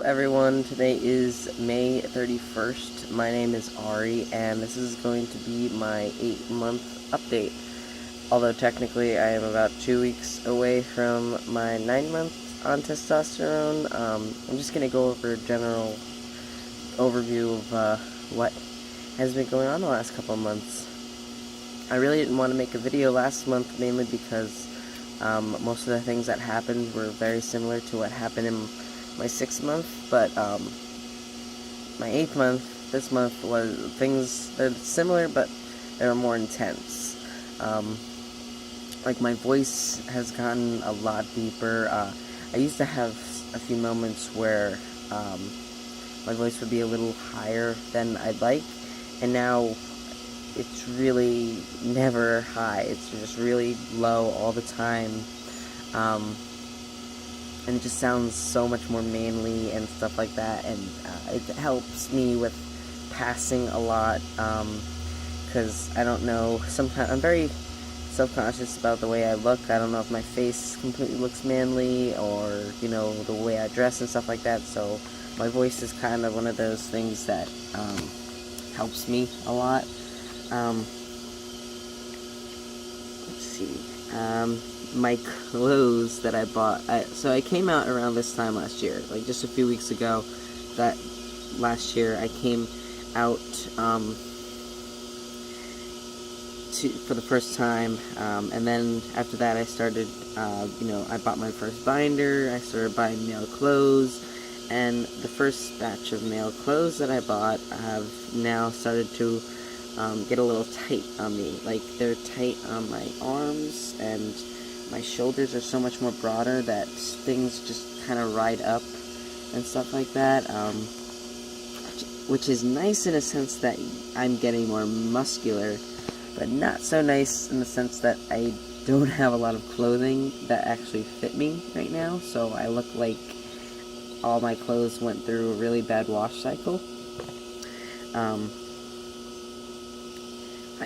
everyone, today is May 31st. My name is Ari, and this is going to be my 8-month update. Although technically I am about 2 weeks away from my 9-month on testosterone. I'm just going to go over a general overview of what has been going on the last couple of months. I really didn't want to make a video last month, mainly because most of the things that happened were very similar to what happened in my 6th month, but my 8th month, this month, was they're similar, but they were more intense. Like, my voice has gotten a lot deeper. I used to have a few moments where my voice would be a little higher than I'd like, and now it's really never high. It's just really low all the time, and it just sounds so much more manly and stuff like that, and it helps me with passing a lot, because I don't know, sometimes I'm very self-conscious about the way I look. I don't know if my face completely looks manly, or, the way I dress and stuff like that, so my voice is kind of one of those things that helps me a lot. Let's see, my clothes that I bought, so I came out around this time last year, like just a few weeks ago. That last year I came out for the first time, and then after that I started, I bought my first binder. I started buying male clothes, and the first batch of male clothes that I bought have now started to get a little tight on me. Like, they're tight on my arms, and my shoulders are so much more broader that things just kind of ride up and stuff like that, which is nice in a sense that I'm getting more muscular, but not so nice in the sense that I don't have a lot of clothing that actually fit me right now, so I look like all my clothes went through a really bad wash cycle. I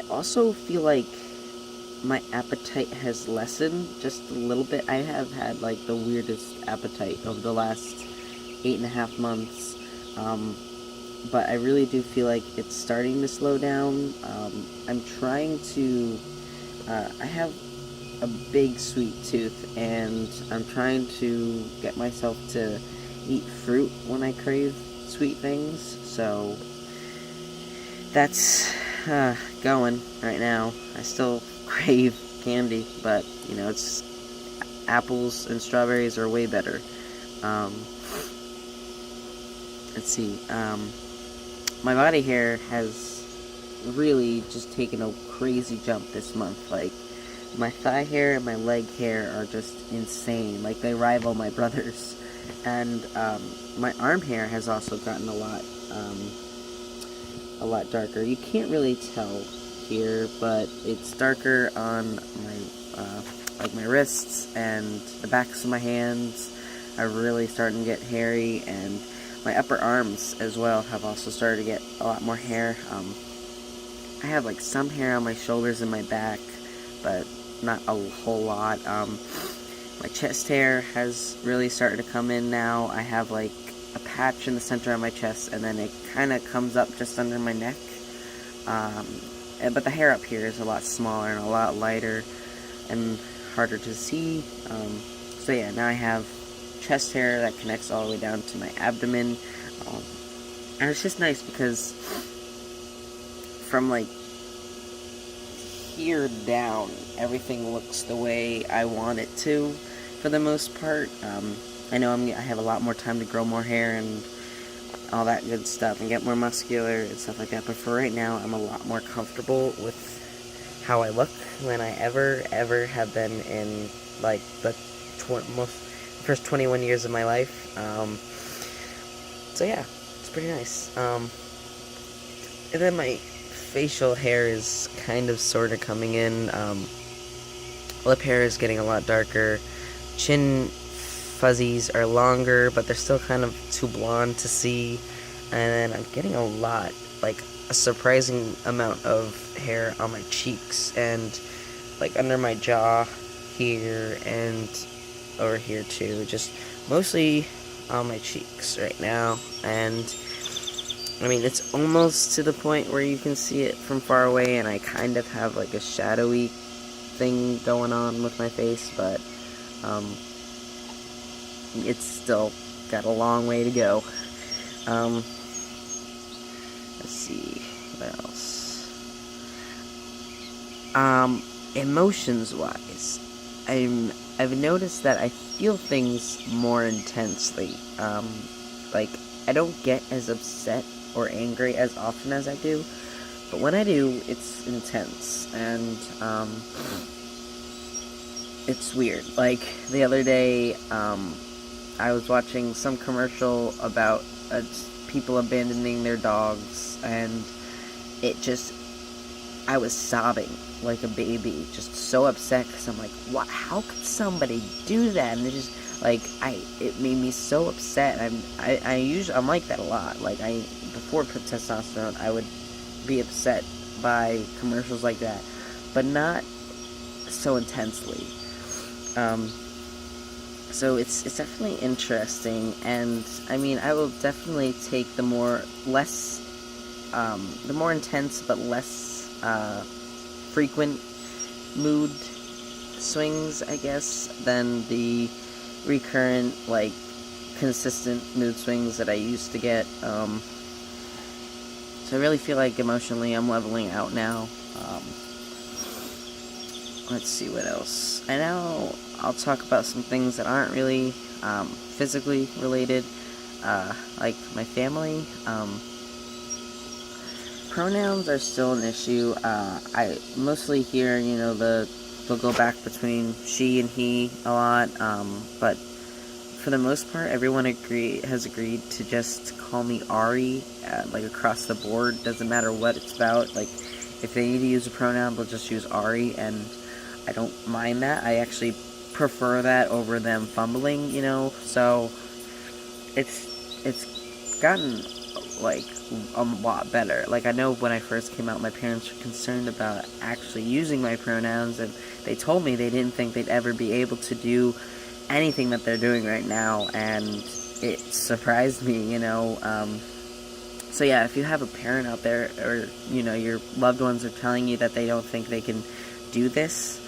also feel like my appetite has lessened just a little bit. I have had, like, the weirdest appetite over the last 8.5 months, but I really do feel like it's starting to slow down. I'm trying to, I have a big sweet tooth, and I'm trying to get myself to eat fruit when I crave sweet things, so that's going right now. I still crave candy, but it's apples and strawberries are way better. Let's see, my body hair has really just taken a crazy jump this month. Like, my thigh hair and my leg hair are just insane. Like, they rival my brother's. And my arm hair has also gotten a lot darker. You can't really tell here, but it's darker on my my wrists, and the backs of my hands are really starting to get hairy, and my upper arms as well have also started to get a lot more hair. I have, like, some hair on my shoulders and my back, but not a whole lot. My chest hair has really started to come in now. I have, like, a patch in the center of my chest, and then it kind of comes up just under my neck. But the hair up here is a lot smaller and a lot lighter and harder to see. So yeah, now I have chest hair that connects all the way down to my abdomen. And it's just nice because from, like, here down, everything looks the way I want it to, for the most part. I know I have a lot more time to grow more hair and all that good stuff, and get more muscular and stuff like that, but for right now, I'm a lot more comfortable with how I look than I ever have been in, like, the first 21 years of my life. So yeah, it's pretty nice. And then my facial hair is kind of sort of coming in. Lip hair is getting a lot darker. Chin fuzzies are longer, but they're still kind of too blonde to see. And then I'm getting a lot, like a surprising amount of hair on my cheeks and, like, under my jaw here and over here too. Just mostly on my cheeks right now, and I mean, it's almost to the point where you can see it from far away, and I kind of have like a shadowy thing going on with my face, but it's still got a long way to go. Let's see, what else? Emotions-wise, I've noticed that I feel things more intensely. Like, I don't get as upset or angry as often as I do, but when I do, it's intense, and it's weird. Like, the other day, I was watching some commercial about people abandoning their dogs, and I was sobbing like a baby, just so upset, because I'm like, what? How could somebody do that? And it just, like, it made me so upset. I'm like that a lot. Like, before testosterone, I would be upset by commercials like that, but not so intensely. So it's definitely interesting, and I mean, I will definitely take the more intense but less frequent mood swings, I guess, than the recurrent, like, consistent mood swings that I used to get. So I really feel like emotionally I'm leveling out now. Let's see what else. I know I'll talk about some things that aren't really physically related, like my family. Pronouns are still an issue. I mostly hear, they'll go back between she and he a lot, but for the most part, everyone has agreed to just call me Ari, like, across the board. Doesn't matter what it's about. Like, if they need to use a pronoun, they'll just use Ari, and I don't mind that. I actually prefer that over them fumbling, so it's gotten, like, a lot better. Like, I know when I first came out, my parents were concerned about actually using my pronouns, and they told me they didn't think they'd ever be able to do anything that they're doing right now, and it surprised me, so yeah, if you have a parent out there, or, your loved ones are telling you that they don't think they can do this,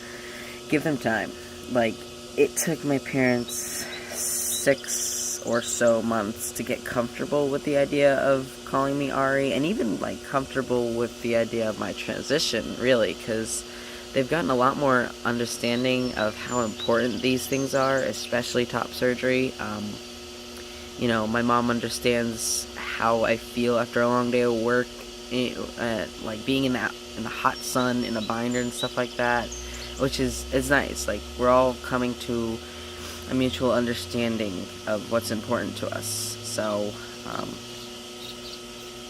give them time. Like, it took my parents 6 or so months to get comfortable with the idea of calling me Ari, and even, like, comfortable with the idea of my transition, really, because they've gotten a lot more understanding of how important these things are, especially top surgery. My mom understands how I feel after a long day of work, like being in the hot sun, in a binder and stuff like that, which is nice. Like, we're all coming to a mutual understanding of what's important to us. So,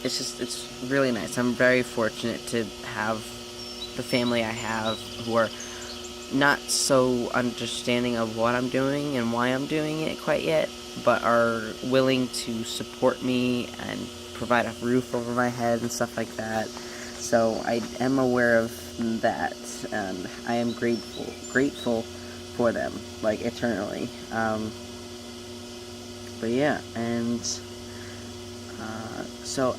it's really nice. I'm very fortunate to have the family I have, who are not so understanding of what I'm doing and why I'm doing it quite yet, but are willing to support me and provide a roof over my head and stuff like that. So I am aware of that, and I am grateful for them, like, eternally. But yeah, and so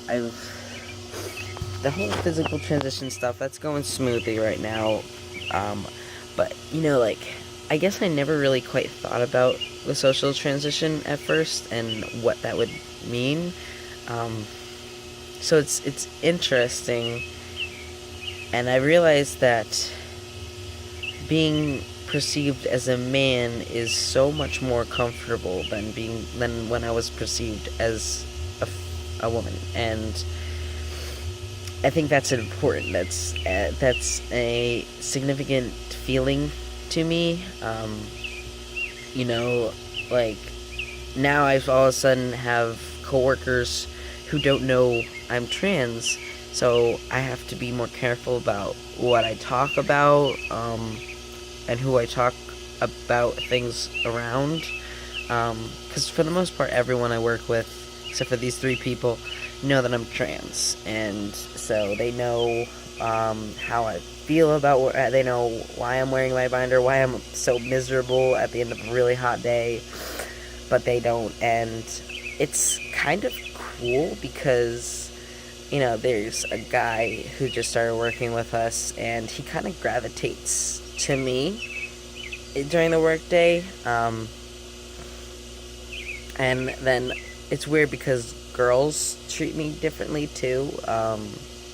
the whole physical transition stuff, that's going smoothly right now. But, like, I guess I never really quite thought about the social transition at first and what that would mean. So it's interesting, and I realized that being perceived as a man is so much more comfortable than when I was perceived as a woman, and I think that's important. That's a significant feeling to me. Like, now I all of a sudden have coworkers who don't know I'm trans, so I have to be more careful about what I talk about, and who I talk about things around. Because for the most part, everyone I work with, except for these 3 people, know that I'm trans, and so they know how I feel about they know why I'm wearing my binder, why I'm so miserable at the end of a really hot day. but they don't. And it's kind of cool because, there's a guy who just started working with us, and he kind of gravitates to me during the workday. And then it's weird because girls treat me differently too.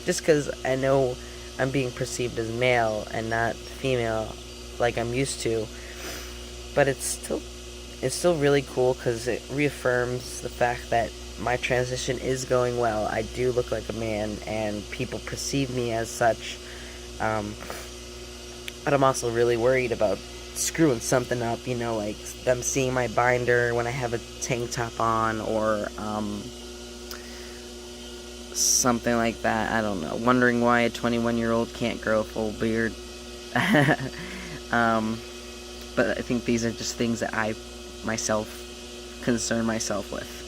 Just because I know I'm being perceived as male and not female like I'm used to. But it's still really cool because it reaffirms the fact that my transition is going well. I do look like a man, and people perceive me as such. But I'm also really worried about screwing something up, like them seeing my binder when I have a tank top on, or something like that. I don't know. Wondering why a 21-year-old can't grow a full beard. But I think these are just things that I myself concern myself with.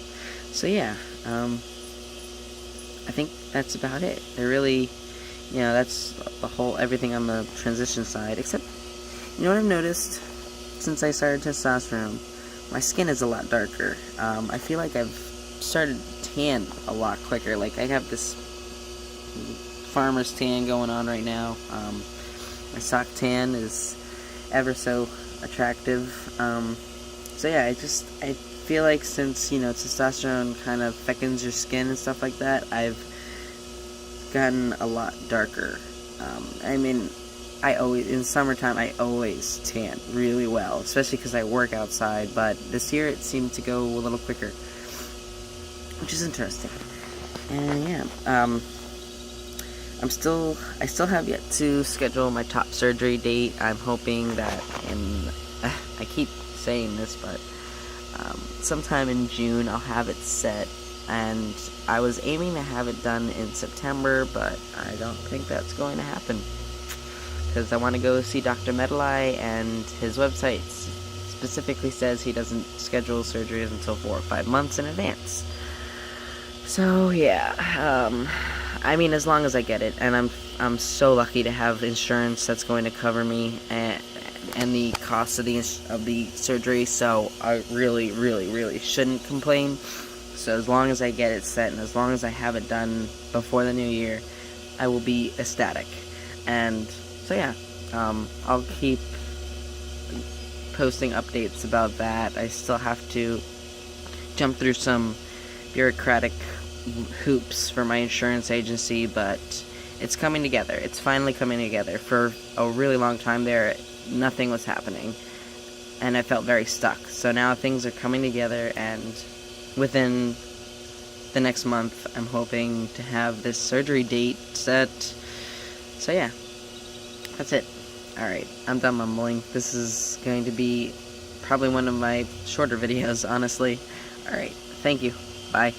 So yeah, I think that's about it. They're really, that's the whole everything on the transition side. Except, what I've noticed since I started testosterone, my skin is a lot darker. I feel like I've started tan a lot quicker. Like I have this farmer's tan going on right now. My sock tan is ever so attractive. So yeah, I feel like since, testosterone kind of thickens your skin and stuff like that, I've gotten a lot darker. In summertime, I always tan really well, especially because I work outside, but this year it seemed to go a little quicker, which is interesting. And yeah, I still have yet to schedule my top surgery date. I'm hoping that I keep saying this, but sometime in June I'll have it set, and I was aiming to have it done in September, but I don't think that's going to happen, because I want to go see Dr. Medley, and his website specifically says he doesn't schedule surgeries until 4 or 5 months in advance. So yeah, as long as I get it, and I'm so lucky to have insurance that's going to cover me and the cost of the surgery, so I really, really, really shouldn't complain. So as long as I get it set, and as long as I have it done before the new year, I will be ecstatic. And so yeah, I'll keep posting updates about that. I still have to jump through some bureaucratic hoops for my insurance agency, but it's coming together. It's finally coming together. For a really long time there, nothing was happening, and I felt very stuck. So now things are coming together, and within the next month, I'm hoping to have this surgery date set. So yeah, that's it. Alright, I'm done mumbling. This is going to be probably one of my shorter videos, honestly. Alright, thank you. Bye.